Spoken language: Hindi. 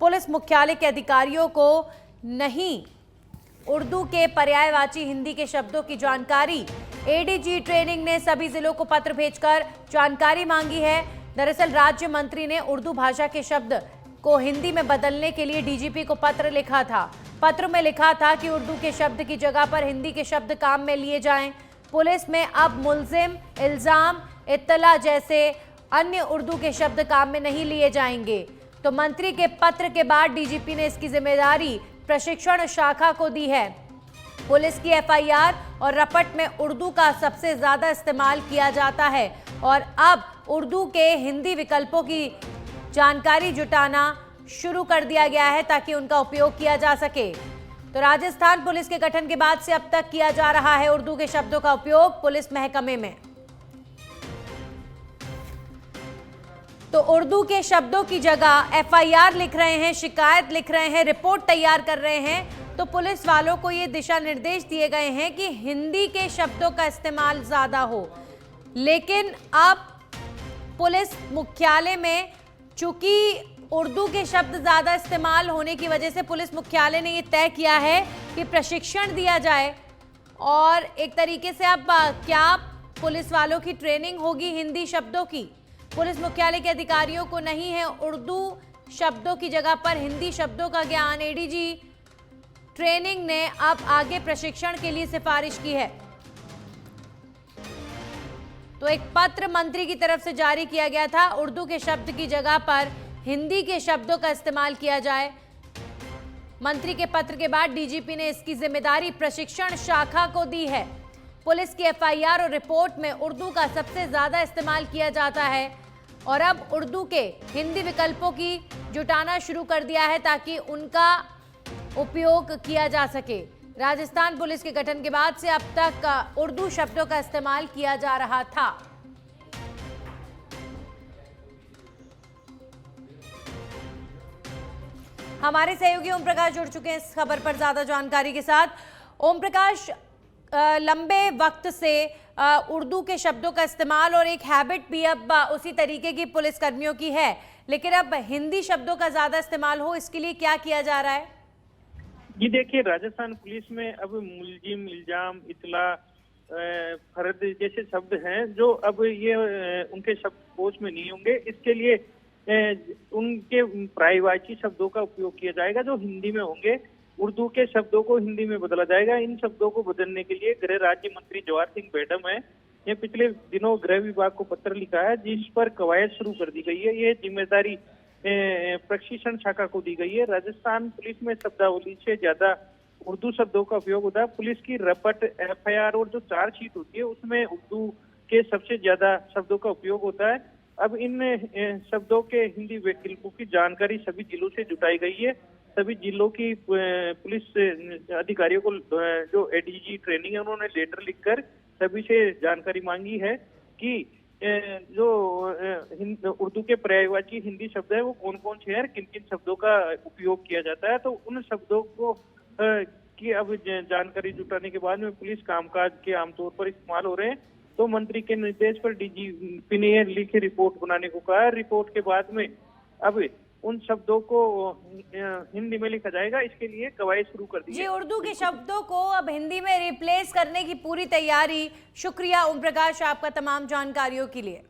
पुलिस मुख्यालय के अधिकारियों को नहीं उर्दू के पर्यायवाची हिंदी के शब्दों की जानकारी। एडीजी ट्रेनिंग ने सभी जिलों को पत्र भेजकर जानकारी मांगी है। दरअसल राज्य मंत्री ने उर्दू भाषा के शब्द को हिंदी में बदलने के लिए डीजीपी को पत्र लिखा था। पत्र में लिखा था कि उर्दू के शब्द की जगह पर हिंदी के शब्द काम में लिए जाएं। पुलिस में अब मुल्जिम, इल्जाम, इत्तला जैसे अन्य उर्दू के शब्द काम में नहीं लिए जाएंगे। तो मंत्री के पत्र के बाद डीजीपी ने इसकी जिम्मेदारी प्रशिक्षण शाखा को दी है। पुलिस की एफआईआर और रपट में उर्दू का सबसे ज्यादा इस्तेमाल किया जाता है और अब उर्दू के हिंदी विकल्पों की जानकारी जुटाना शुरू कर दिया गया है ताकि उनका उपयोग किया जा सके। तो राजस्थान पुलिस के गठन के बाद से अब तक किया जा रहा है उर्दू के शब्दों का उपयोग पुलिस महकमे में। तो उर्दू के शब्दों की जगह एफआईआर लिख रहे हैं, शिकायत लिख रहे हैं, रिपोर्ट तैयार कर रहे हैं। तो पुलिस वालों को ये दिशा निर्देश दिए गए हैं कि हिंदी के शब्दों का इस्तेमाल ज्यादा हो। लेकिन अब पुलिस मुख्यालय में चूंकि उर्दू के शब्द ज्यादा इस्तेमाल होने की वजह से पुलिस मुख्यालय ने ये तय किया है कि प्रशिक्षण दिया जाए और एक तरीके से अब क्या पुलिस वालों की ट्रेनिंग होगी हिंदी शब्दों की। पुलिस मुख्यालय के अधिकारियों को नहीं है उर्दू शब्दों की जगह पर हिंदी शब्दों का ज्ञान। एडीजी ट्रेनिंग ने अब आगे प्रशिक्षण के लिए सिफारिश की है। तो एक पत्र मंत्री की तरफ से जारी किया गया था, उर्दू के शब्द की जगह पर हिंदी के शब्दों का इस्तेमाल किया जाए। मंत्री के पत्र के बाद डीजीपी ने इसकी जिम्मेदारी प्रशिक्षण शाखा को दी है। पुलिस की एफआईआर और रिपोर्ट में उर्दू का सबसे ज्यादा इस्तेमाल किया जाता है और अब उर्दू के हिंदी विकल्पों की जुटाना शुरू कर दिया है ताकि उनका उपयोग किया जा सके। राजस्थान पुलिस के गठन के बाद से अब तक उर्दू शब्दों का इस्तेमाल किया जा रहा था। हमारे सहयोगी ओम प्रकाश जुड़ चुके हैं इस खबर पर ज्यादा जानकारी के साथ। ओम प्रकाश, लंबे वक्त से उर्दू के शब्दों का इस्तेमाल और एक हैबिट भी अब उसी तरीके की पुलिस कर्मियों की है, लेकिन अब हिंदी शब्दों का ज्यादा इस्तेमाल हो, इसके लिए क्या किया जा रहा है? जी देखिए, राजस्थान पुलिस में अब मुलजिम, इल्जाम, इतला, फर्द जैसे शब्द हैं जो अब ये उनके शब्द कोश में नहीं होंगे। इसके लिए उनके पर्यायवाची शब्दों का उपयोग किया जाएगा जो हिंदी में होंगे। उर्दू के शब्दों को हिंदी में बदला जाएगा। इन शब्दों को बदलने के लिए गृह राज्य मंत्री जवाहर सिंह बेडम है, ये पिछले दिनों गृह विभाग को पत्र लिखा है जिस पर कवायद शुरू कर दी गई है। ये जिम्मेदारी प्रशिक्षण शाखा को दी गई है। राजस्थान पुलिस में शब्दावली से ज्यादा उर्दू शब्दों का उपयोग होता है। पुलिस की रपट, एफआईआर और जो चार्जशीट होती है उसमें उर्दू के सबसे ज्यादा शब्दों का उपयोग होता है। अब इन शब्दों के हिंदी विकल्पों की जानकारी सभी जिलों से जुटाई गई है। सभी जिलों की पुलिस अधिकारियों को जो एडीजी ट्रेनिंग है उन्होंने लेटर लिखकर सभी से जानकारी मांगी है कि जो उर्दू के पर्यायवाची हिंदी शब्द है वो कौन कौन से हैं, किन किन शब्दों का उपयोग किया जाता है। तो उन शब्दों को की अब जानकारी जुटाने के बाद में पुलिस कामकाज के आमतौर पर इस्तेमाल हो रहे हैं। तो मंत्री के निर्देश पर डीजीपी ने लिखी रिपोर्ट बनाने को कहा। रिपोर्ट के बाद में अब उन शब्दों को हिंदी में लिखा जाएगा। इसके लिए कवायद शुरू कर दी है। जी, उर्दू के शब्दों को अब हिंदी में रिप्लेस करने की पूरी तैयारी। शुक्रिया ओम प्रकाश आपका तमाम जानकारियों के लिए।